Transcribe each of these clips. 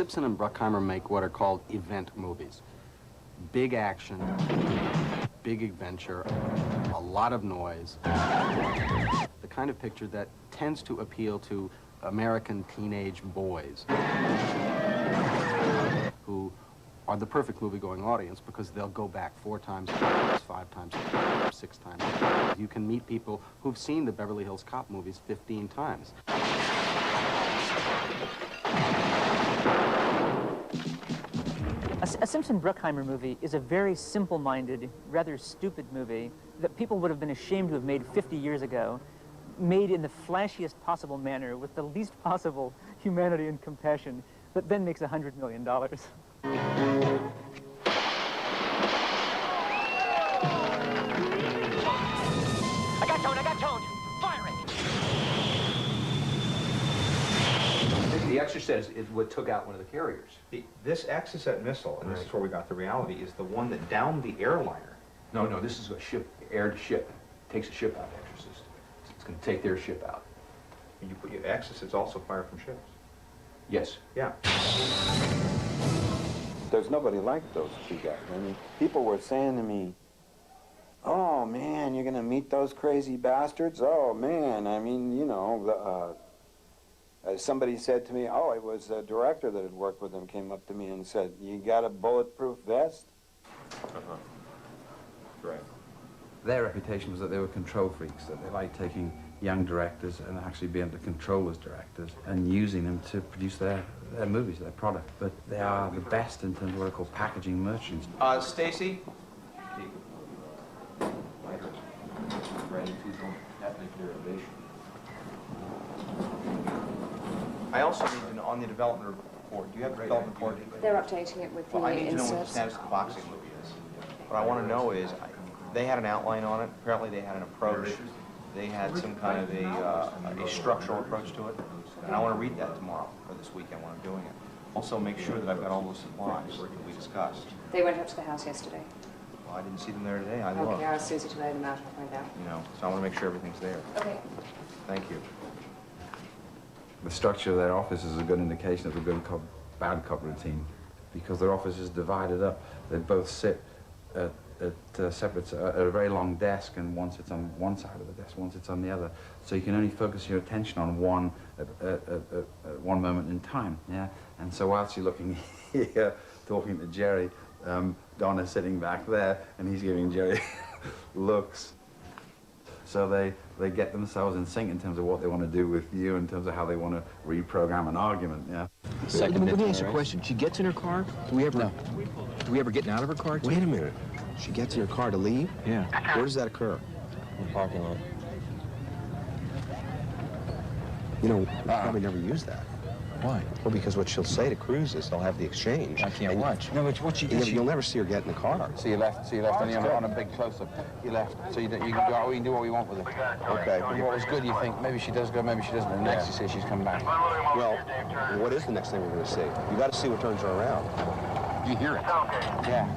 Simpson and Bruckheimer make what are called event movies. Big action, big adventure, a lot of noise. The kind of picture that tends to appeal to American teenage boys who are the perfect movie-going audience because they'll go back 4 times, 5 times, 6 times. You can meet people who've seen the Beverly Hills Cop movies 15 times. A Simpson-Bruckheimer movie is a very simple-minded, rather stupid movie that people would have been ashamed to have made 50 years ago, made in the flashiest possible manner with the least possible humanity and compassion, but then makes $100 million. I got tone, fire it! The Exocet is what took out one of the carriers. This Exocet missile, and this is where we got the reality, is the one that downed the airliner. No, this is a ship, air to ship. Takes a ship out, Exorcist. It's going to take their ship out. And you put your Exocets also fire from ships. Yes. Yeah. There's nobody like those 2 guys. I mean, people were saying to me, "Oh man, you're gonna meet those crazy bastards." Oh man, I mean, you know, somebody said to me, oh, it was a director that had worked with them, came up to me and said, "You got a bulletproof vest?" Right. Their reputation was that they were control freaks, that they liked taking young directors and actually being able to control those directors and using them to produce their movies, their product. But they are the best in terms of what are called packaging merchants. Stacy? I also need to know, on the development report, do you have the development report? They're updating it with the Well, I need to know what the inserts. status of the boxing movie is. What I want to know is, they had an outline on it, apparently they had an approach, they had some kind of a structural approach to it, and I want to read that tomorrow, or this weekend when I'm doing it. Also make sure that I've got all those supplies that we discussed. They went up to the house yesterday. Well, I didn't see them there today, I Okay, looked. I'll ask Susie to lay them out, I'll find out. You know, so I want to make sure everything's there. Okay. Thank you. The structure of their office is a good indication of a good cop, bad cop routine, because their office is divided up. They both sit at separate, at a very long desk, and one sits on one side of the desk, one sits on the other. So you can only focus your attention on one at one moment in time, yeah? And so whilst you're looking here, talking to Jerry, Donna's sitting back there, and he's giving Jerry looks. So they get themselves in sync in terms of what they want to do with you, in terms of how they want to reprogram an argument, yeah? Let me ask you a question. She gets in her car? Do we ever get out of her car? Wait a minute. She gets in her car to leave? Yeah. Where does that occur? In the parking lot. You know, we probably never use that. Why? Well, because what she'll say to Cruise is they'll have the exchange. I can't watch. No, but what she Yeah, you'll never see her get in the car. So you left only on a big close-up. You left, so you can go, we can do what we want with her. Okay. And what was good, you think, maybe she does go, maybe she doesn't. And next you say she's come back. Well, what is the next thing we're going to see? You got to see what turns her around. You hear it? Yeah.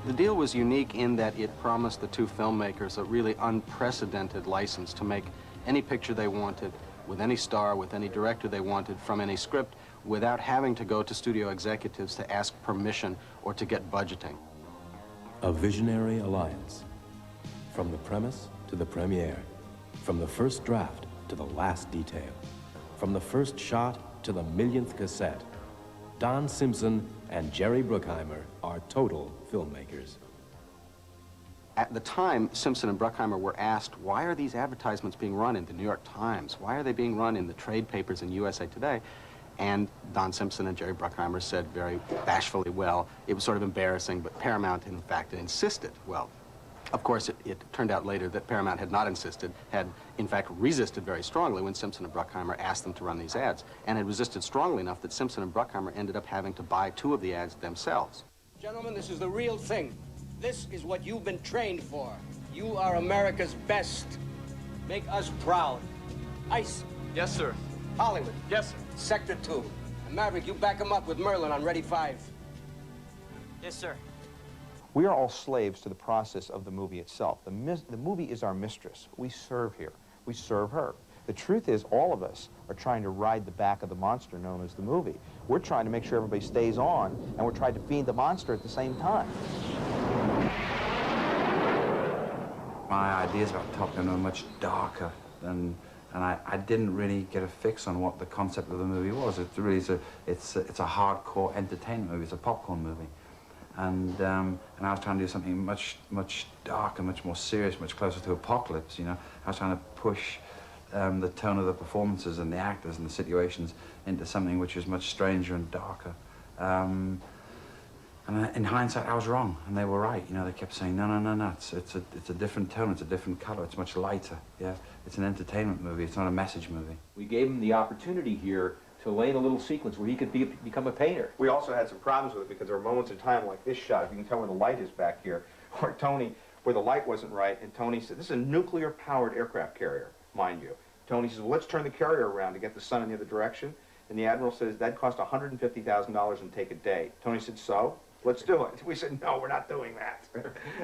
The deal was unique in that it promised the 2 filmmakers a really unprecedented license to make any picture they wanted, with any star, with any director they wanted, from any script, without having to go to studio executives to ask permission or to get budgeting. A visionary alliance. From the premise to the premiere. From the first draft to the last detail. From the first shot to the millionth cassette. Don Simpson and Jerry Bruckheimer are total filmmakers. At the time, Simpson and Bruckheimer were asked, why are these advertisements being run in the New York Times? Why are they being run in the trade papers in USA Today? And Don Simpson and Jerry Bruckheimer said very bashfully, well, it was sort of embarrassing, but Paramount, in fact, insisted. Well, of course, it turned out later that Paramount had not insisted, had, in fact, resisted very strongly when Simpson and Bruckheimer asked them to run these ads, and had resisted strongly enough that Simpson and Bruckheimer ended up having to buy 2 of the ads themselves. Gentlemen, this is the real thing. This is what you've been trained for. You are America's best. Make us proud. Ice. Yes, sir. Hollywood. Yes, sir. Sector 2. And Maverick, you back him up with Merlin on Ready 5. Yes, sir. We are all slaves to the process of the movie itself. The movie is our mistress. We serve here. We serve her. The truth is, all of us are trying to ride the back of the monster known as the movie. We're trying to make sure everybody stays on, and we're trying to feed the monster at the same time. My ideas about Top Gun are much darker than, and I didn't really get a fix on what the concept of the movie was. It really is it's a hardcore entertainment movie. It's a popcorn movie. And I was trying to do something much darker, much more serious, much closer to Apocalypse, you know. I was trying to push the tone of the performances and the actors and the situations into something which is much stranger and darker. And in hindsight, I was wrong, and they were right. You know, they kept saying, no, it's a different tone, it's a different color, it's much lighter. Yeah, it's an entertainment movie, it's not a message movie. We gave him the opportunity here to lay in a little sequence where he could become a painter. We also had some problems with it because there were moments in time like this shot, if you can tell where the light is back here, where the light wasn't right, and Tony said, this is a nuclear-powered aircraft carrier, mind you. Tony says, well, let's turn the carrier around to get the sun in the other direction. And the Admiral says, that'd cost $150,000 and take a day. Tony said, so? Let's do it. We said, no, we're not doing that.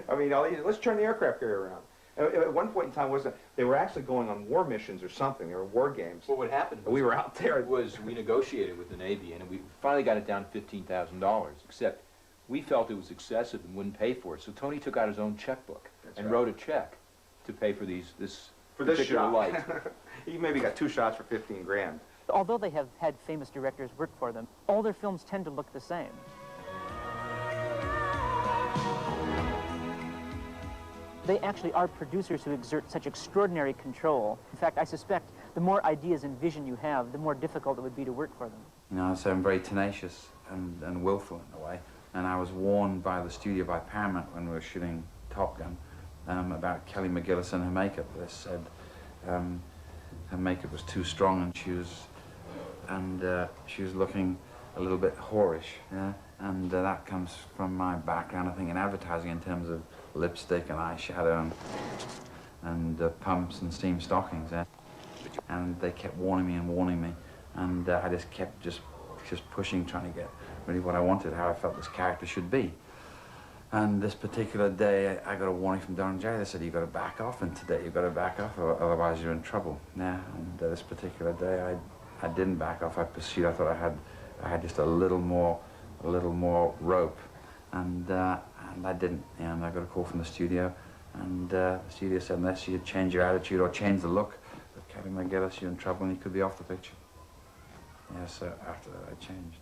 I mean, let's turn the aircraft carrier around. At one point in time, they were actually going on war missions or something. They were war games. Well, what happened we were out there. We negotiated with the Navy, and we finally got it down to $15,000, except we felt it was excessive and wouldn't pay for it. So Tony took out his own checkbook and wrote a check to pay for this particular shot. light. He maybe got 2 shots for 15 grand. Although they have had famous directors work for them, all their films tend to look the same. They actually are producers who exert such extraordinary control. In fact, I suspect the more ideas and vision you have, the more difficult it would be to work for them. You know, so I'm very tenacious and willful in a way. And I was warned by the studio, by Paramount, when we were shooting Top Gun, about Kelly McGillis and her makeup. They said her makeup was too strong, and she was looking a little bit whorish. Yeah, and that comes from my background, I think, in advertising in terms of lipstick and eyeshadow and pumps and steam stockings. Yeah? And they kept warning me, and I just kept just pushing, trying to get really what I wanted, how I felt this character should be. And this particular day, I got a warning from Don and Jerry. They said, you've got to back off, and today you've got to back off, or otherwise you're in trouble. Yeah, and this particular day, I didn't back off. I pursued. I thought I had just a little more rope, and I didn't. And I got a call from the studio, and the studio said, unless you change your attitude or change the look of Kelly McGillis, you're in trouble, and you could be off the picture. Yeah, so after that, I changed.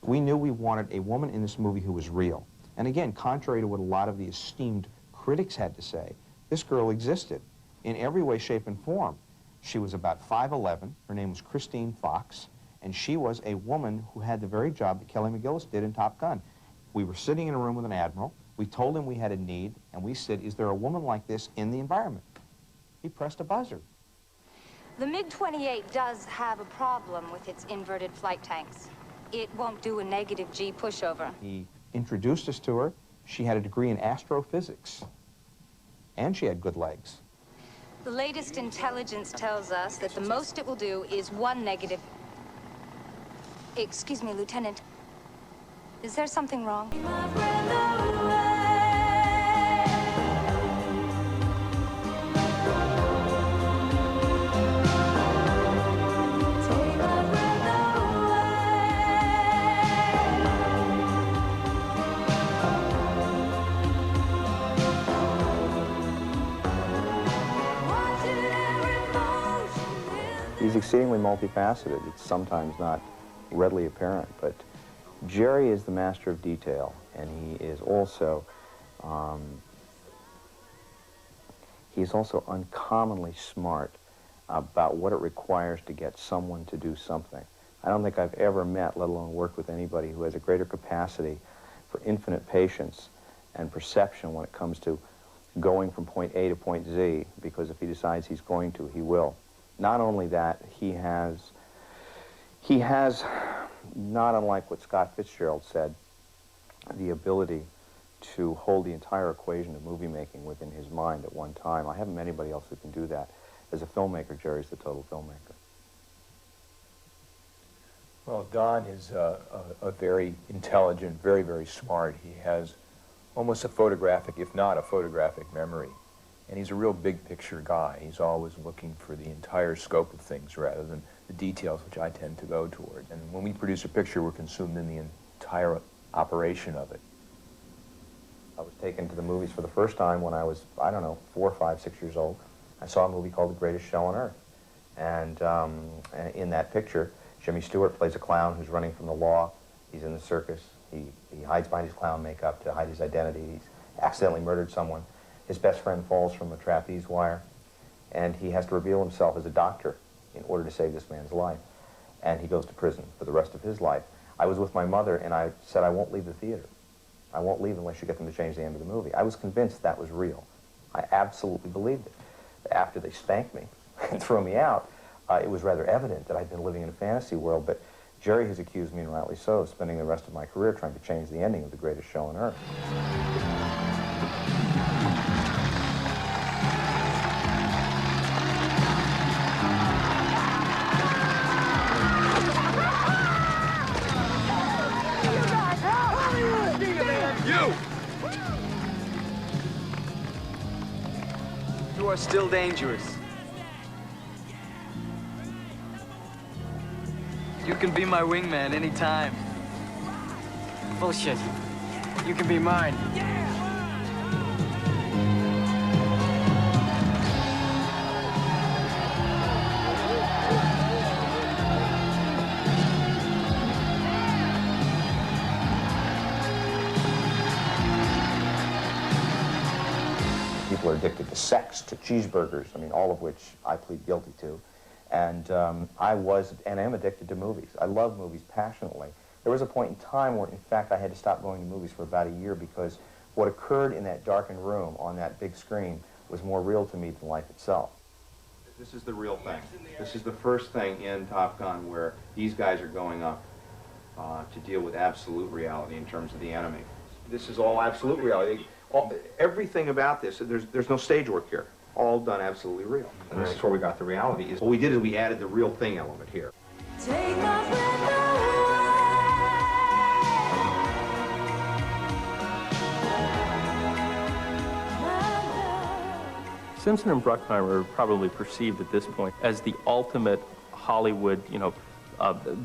We knew we wanted a woman in this movie who was real. And again, contrary to what a lot of the esteemed critics had to say, this girl existed in every way, shape, and form. She was about 5'11". Her name was Christine Fox, and she was a woman who had the very job that Kelly McGillis did in Top Gun. We were sitting in a room with an admiral. We told him we had a need, and we said, is there a woman like this in the environment? He pressed a buzzer. The MiG-28 does have a problem with its inverted flight tanks. It won't do a negative G pushover. He introduced us to her. She had a degree in astrophysics, and she had good legs. The latest intelligence tells us that the most it will do is 1 negative... Excuse me, Lieutenant. Is there something wrong? He's exceedingly multifaceted. It's sometimes not readily apparent, but Jerry is the master of detail, and he is also uncommonly smart about what it requires to get someone to do something. I don't think I've ever met, let alone worked with anybody who has a greater capacity for infinite patience and perception when it comes to going from point A to point Z, because if he decides he's going to, he will. Not only that, he has, not unlike what Scott Fitzgerald said, the ability to hold the entire equation of movie making within his mind at one time. I haven't met anybody else who can do that. As a filmmaker, Jerry's the total filmmaker. Well, Don is a very intelligent, very, very smart. He has almost a photographic, if not a photographic memory. And he's a real big picture guy. He's always looking for the entire scope of things rather than the details, which I tend to go toward. And when we produce a picture, we're consumed in the entire operation of it. I was taken to the movies for the first time when I was, I don't know, 4, 5, 6 years old. I saw a movie called The Greatest Show on Earth. And in that picture, Jimmy Stewart plays a clown who's running from the law. He's in the circus. He hides behind his clown makeup to hide his identity. He's accidentally murdered someone. His best friend falls from a trapeze wire, and he has to reveal himself as a doctor in order to save this man's life. And he goes to prison for the rest of his life. I was with my mother, and I said, I won't leave the theater. I won't leave unless you get them to change the end of the movie. I was convinced that was real. I absolutely believed it. After they spanked me and threw me out, it was rather evident that I'd been living in a fantasy world, but Jerry has accused me, and rightly so, of spending the rest of my career trying to change the ending of The Greatest Show on Earth. You are still dangerous. You can be my wingman anytime. Bullshit. You can be mine. People are addicted to sex, to cheeseburgers, I mean, all of which I plead guilty to. And I was and am addicted to movies. I love movies passionately. There was a point in time where, in fact, I had to stop going to movies for about a year because what occurred in that darkened room on that big screen was more real to me than life itself. This is the real thing. This is the first thing in Top Gun where these guys are going up to deal with absolute reality in terms of the enemy. This is all absolute reality. Everything about this, there's no stage work here. All done absolutely real. And this is where we got the reality. What we did is we added the real thing element here. Take my breath Simpson and Bruckheimer are probably perceived at this point as the ultimate Hollywood,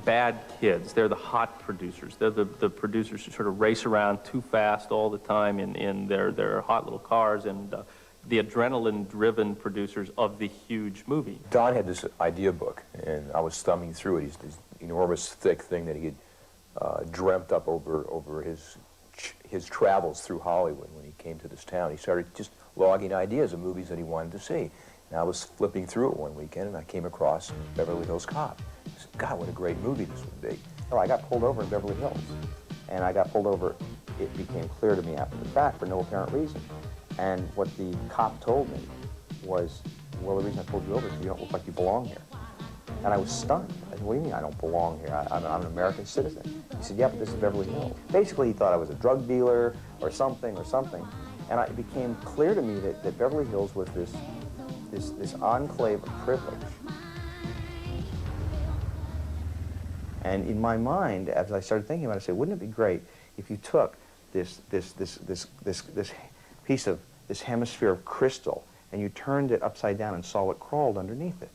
bad kids. They're the hot producers. They're the producers who sort of race around too fast all the time in their hot little cars, and the adrenaline-driven producers of the huge movie. Don had this idea book, and I was thumbing through it. He's this enormous, thick thing that he had dreamt up over his travels through Hollywood when he came to this town. He started just logging ideas of movies that he wanted to see. And I was flipping through it one weekend, and I came across Beverly Hills Cop. I said, God, what a great movie this would be. Well, I got pulled over in Beverly Hills, and I got pulled over, it became clear to me after the fact, for no apparent reason. And what the cop told me was, well, the reason I pulled you over is you don't look like you belong here. And I was stunned. I said, what do you mean I don't belong here? I'm an American citizen. He said, yeah, but this is Beverly Hills. Basically, he thought I was a drug dealer or something. And it became clear to me that Beverly Hills was this enclave of privilege. And in my mind, as I started thinking about it, I said, wouldn't it be great if you took this piece of this hemisphere of crystal and you turned it upside down and saw what crawled underneath it?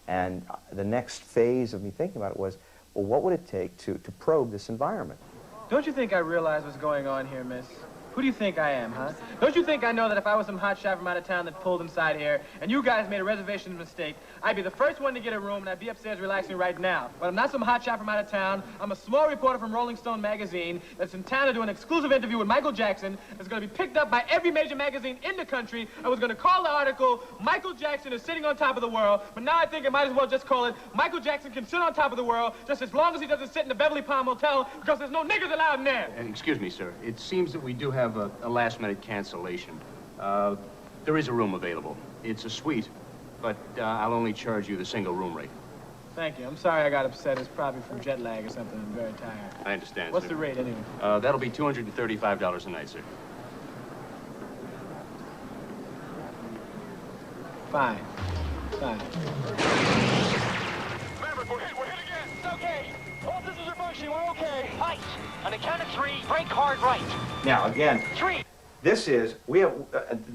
And the next phase of me thinking about it was, well, what would it take to probe this environment? Don't you think I realize what's going on here, miss? Who do you think I am, huh? Don't you think I know that if I was some hotshot from out of town that pulled inside here, and you guys made a reservation mistake, I'd be the first one to get a room, and I'd be upstairs relaxing right now. But I'm not some hotshot from out of town. I'm a small reporter from Rolling Stone magazine that's in town to do an exclusive interview with Michael Jackson that's going to be picked up by every major magazine in the country. I was going to call the article, Michael Jackson is sitting on top of the world, but now I think I might as well just call it, Michael Jackson can sit on top of the world just as long as he doesn't sit in the Beverly Palm Hotel, because there's no niggers allowed in there. Excuse me, sir. It seems that we do have a last-minute cancellation. There is a room available. It's a suite, but I'll only charge you the single room rate. Thank you. I'm sorry I got upset. It's probably from jet lag or something. I'm very tired. I understand, What's sir. the rate, anyway? That'll be $235 a night, sir. Fine. Fine. Maverick, we're hit again. It's okay. All systems are functioning. We're okay. Height. On the count of 3, brake hard right. Now, again, 3. this is, we have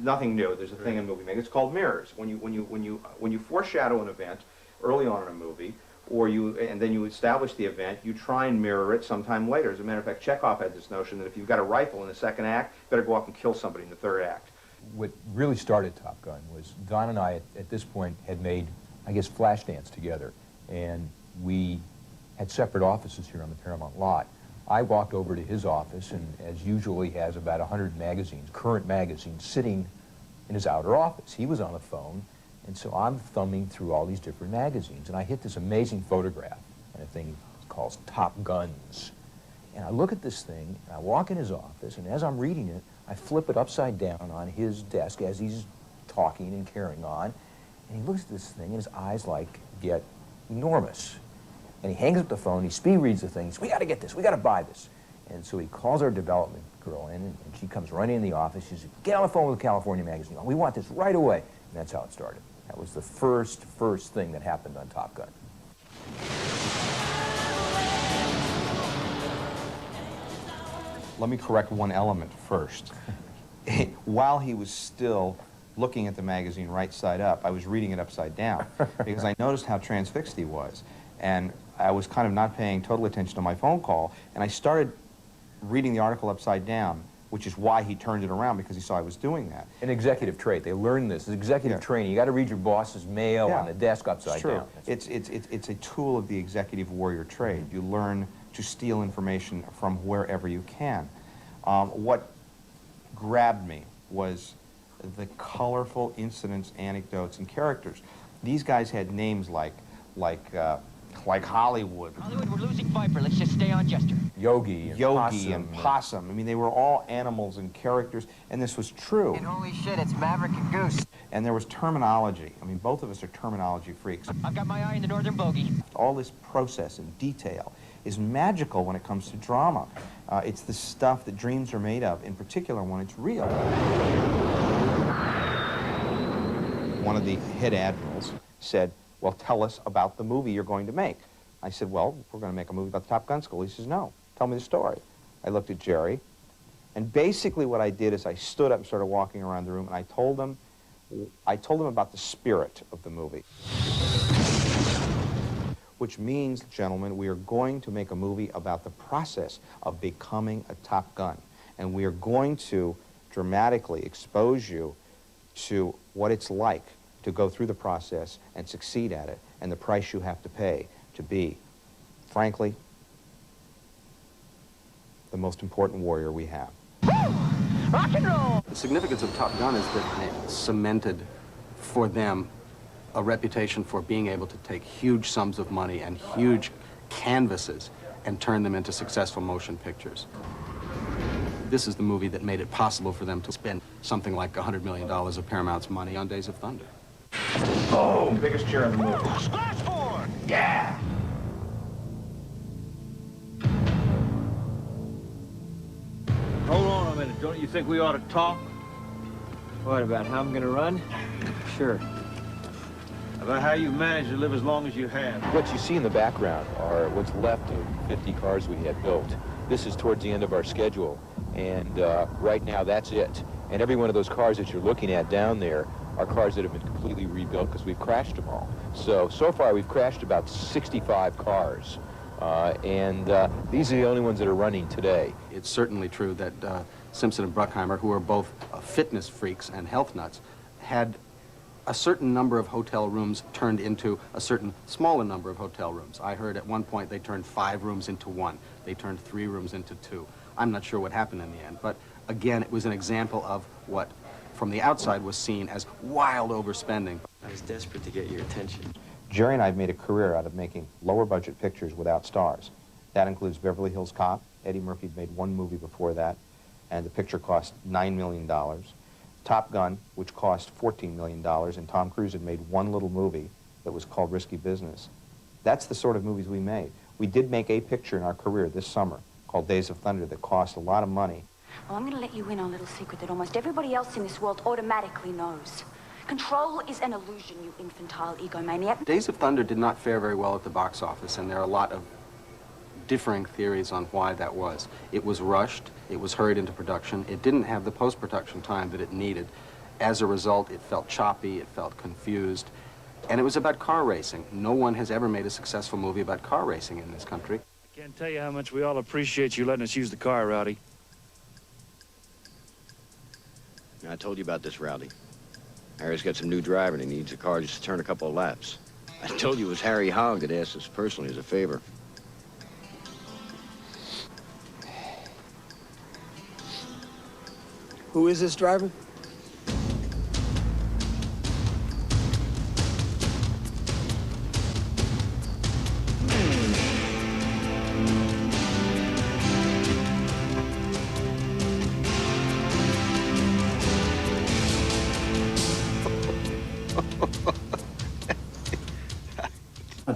nothing new. There's a thing in movie making. It's called mirrors. When you foreshadow an event early on in a movie, and then you establish the event, you try and mirror it sometime later. As a matter of fact, Chekhov had this notion that if you've got a rifle in the second act, you better go off and kill somebody in the third act. What really started Top Gun was Don and I, at this point, had made, I guess, Flashdance together. And we had separate offices here on the Paramount lot. I walked over to his office, and as usual, he has about 100 magazines, current magazines, sitting in his outer office. He was on the phone, and so I'm thumbing through all these different magazines, and I hit this amazing photograph, and a thing he calls Top Guns. And I look at this thing, and I walk in his office, and as I'm reading it, I flip it upside down on his desk as he's talking and carrying on, and he looks at this thing, and his eyes, like, get enormous. And he hangs up the phone, he speed reads the thing, he says, we got to get this, we got to buy this. And so he calls our development girl in, and she comes running in the office. She says, get on the phone with California Magazine. We want this right away. And that's how it started. That was the first thing that happened on Top Gun. Let me correct one element first. While he was still looking at the magazine right side up, I was reading it upside down because I noticed how transfixed he was. And I was kind of not paying total attention to my phone call, and I started reading the article upside down, which is why he turned it around, because he saw I was doing that. An executive trait. They learn this. It's executive training. You got to read your boss's mail on the desk upside down. It's a tool of the executive warrior trade. You learn to steal information from wherever you can. What grabbed me was the colorful incidents, anecdotes, and characters. These guys had names like Hollywood. Hollywood, we're losing Viper. Let's just stay on Jester. Yogi and Possum. I mean, they were all animals and characters, and this was true. And holy shit, it's Maverick and Goose. And there was terminology. I mean, both of us are terminology freaks. I've got my eye in the northern bogey. All this process and detail is magical when it comes to drama. It's the stuff that dreams are made of, in particular when it's real. One of the head admirals said, well, tell us about the movie you're going to make. I said, well, we're going to make a movie about the Top Gun school. He says, no, tell me the story. I looked at Jerry, and basically what I did is I stood up and started walking around the room, and I told them about the spirit of the movie. Which means, gentlemen, we are going to make a movie about the process of becoming a Top Gun. And we are going to dramatically expose you to what it's like to go through the process and succeed at it, and the price you have to pay to be, frankly, the most important warrior we have. Rock and roll! The significance of Top Gun is that it cemented for them a reputation for being able to take huge sums of money and huge canvases and turn them into successful motion pictures. This is the movie that made it possible for them to spend something like $100 million of Paramount's money on Days of Thunder. Oh, biggest cheer in the movie. Splash forward! Yeah! Hold on a minute. Don't you think we ought to talk? What, about how I'm gonna run? Sure. About how you managed to live as long as you have. What you see in the background are what's left of 50 cars we had built. This is towards the end of our schedule, and right now that's it. And every one of those cars that you're looking at down there are cars that have been completely rebuilt because we've crashed them all. So far we've crashed about 65 cars, and these are the only ones that are running today. It's certainly true that Simpson and Bruckheimer, who are both fitness freaks and health nuts, had a certain number of hotel rooms turned into a certain smaller number of hotel rooms. I heard at one point they turned 5 rooms into 1. They turned 3 rooms into 2. I'm not sure what happened in the end, but again, it was an example of what, from the outside, was seen as wild overspending. I was desperate to get your attention. Jerry and I have made a career out of making lower budget pictures without stars. That includes Beverly Hills Cop. Eddie Murphy had made 1 movie before that, and the picture cost $9 million. Top Gun, which cost $14 million, and Tom Cruise had made 1 little movie that was called Risky Business. That's the sort of movies we made. We did make a picture in our career this summer called Days of Thunder that cost a lot of money. Well, I'm going to let you in on a little secret that almost everybody else in this world automatically knows. Control is an illusion, you infantile egomaniac. Days of Thunder did not fare very well at the box office, and there are a lot of differing theories on why that was. It was rushed, it was hurried into production, it didn't have the post-production time that it needed. As a result, it felt choppy, it felt confused, and it was about car racing. No one has ever made a successful movie about car racing in this country. I can't tell you how much we all appreciate you letting us use the car, Rowdy. I told you about this, Rowdy. Harry's got some new driver and he needs a car just to turn a couple of laps. I told you it was Harry Hogg that asked us personally as a favor. Who is this driver?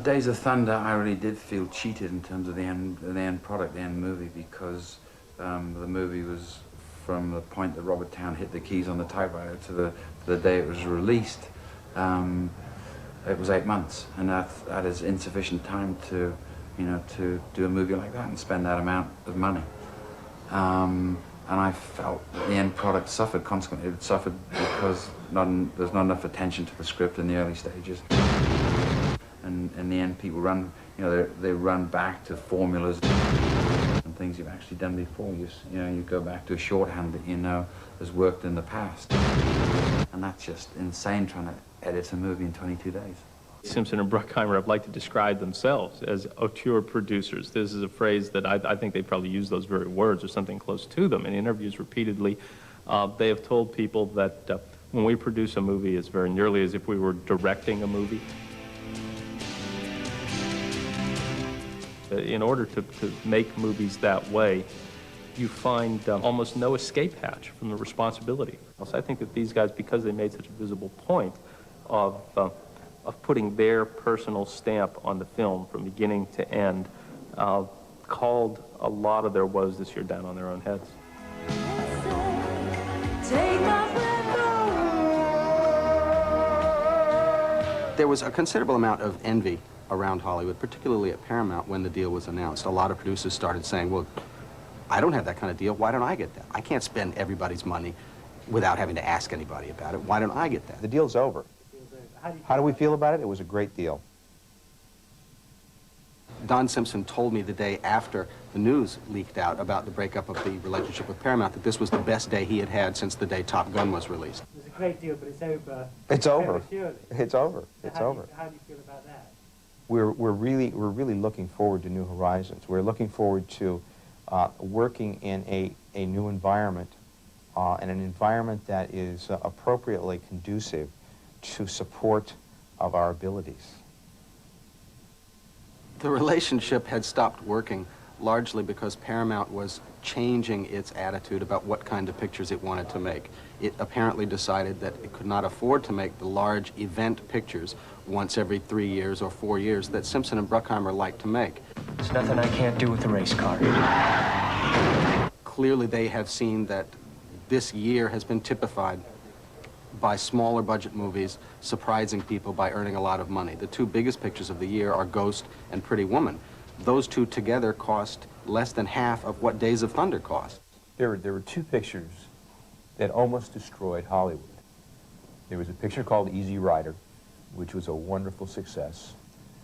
Days of Thunder, I really did feel cheated in terms of the end product, the end movie, because the movie was, from the point that Robert Town hit the keys on the typewriter to the day it was released, it was 8 months, and that is insufficient time to, to do a movie like that and spend that amount of money. And I felt that the end product suffered consequently. It suffered because there's not enough attention to the script in the early stages. And in the end, people run, they run back to formulas and things you've actually done before. You go back to a shorthand that you know has worked in the past. And that's just insane, trying to edit a movie in 22 days. Simpson and Bruckheimer have liked to describe themselves as auteur producers. This is a phrase that I think they probably use those very words or something close to them. In interviews repeatedly, they have told people that when we produce a movie, it's very nearly as if we were directing a movie. In order to make movies that way, you find almost no escape hatch from the responsibility. So I think that these guys, because they made such a visible point of putting their personal stamp on the film from beginning to end, called a lot of their woes this year down on their own heads. There was a considerable amount of envy around Hollywood, particularly at Paramount, when the deal was announced. A lot of producers started saying, well, I don't have that kind of deal. Why don't I get that? I can't spend everybody's money without having to ask anybody about it. Why don't I get that? The deal's over. How do we feel about it? It was a great deal. Don Simpson told me the day after the news leaked out about the breakup of the relationship with Paramount that this was the best day he had had since the day Top Gun was released. It was a great deal, but it's over. It's over. Surely. It's over. So It's how over. How do you feel about that? We're really looking forward to new horizons. We're looking forward to working in a new environment, and an environment that is appropriately conducive to support of our abilities. The relationship had stopped working largely because Paramount was changing its attitude about what kind of pictures it wanted to make. It apparently decided that it could not afford to make the large event pictures once every 3 years or 4 years that Simpson and Bruckheimer liked to make. There's nothing I can't do with a race car. Clearly they have seen that this year has been typified by smaller budget movies surprising people by earning a lot of money. The two biggest pictures of the year are Ghost and Pretty Woman. Those two together cost less than half of what Days of Thunder cost. There were two pictures that almost destroyed Hollywood. There was a picture called Easy Rider, which was a wonderful success.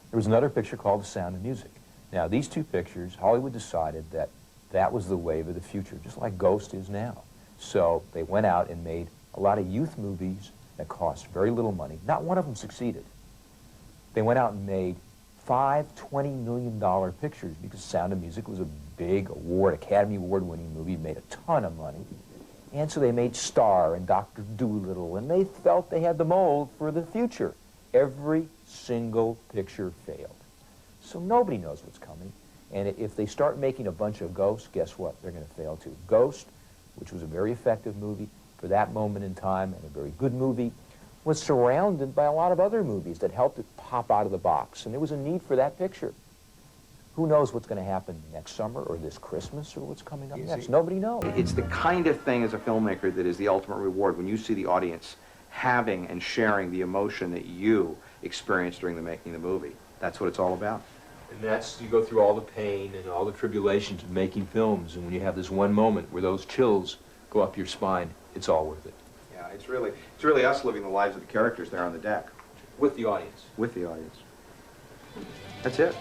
There was another picture called The Sound of Music. Now, these two pictures, Hollywood decided that that was the wave of the future, just like Ghost is now. So they went out and made a lot of youth movies that cost very little money. Not one of them succeeded. They went out and made 5 $20 million pictures because Sound of Music was a big Academy Award-winning movie, made a ton of money. And so they made Star and Dr. Dolittle, and they felt they had the mold for the future. Every single picture failed. So nobody knows what's coming. And if they start making a bunch of Ghosts, guess what? They're going to fail too. Ghost, which was a very effective movie for that moment in time and a very good movie, was surrounded by a lot of other movies that helped it pop out of the box. And there was a need for that picture. Who knows what's going to happen next summer or this Christmas or what's coming up next? Nobody knows. It's the kind of thing as a filmmaker that is the ultimate reward when you see the audience having and sharing the emotion that you experienced during the making of the movie. That's what it's all about. And that's, you go through all the pain and all the tribulations of making films, and when you have this one moment where those chills go up your spine, it's all worth it. Yeah, it's really us living the lives of the characters there on the deck. With the audience. With the audience. That's it.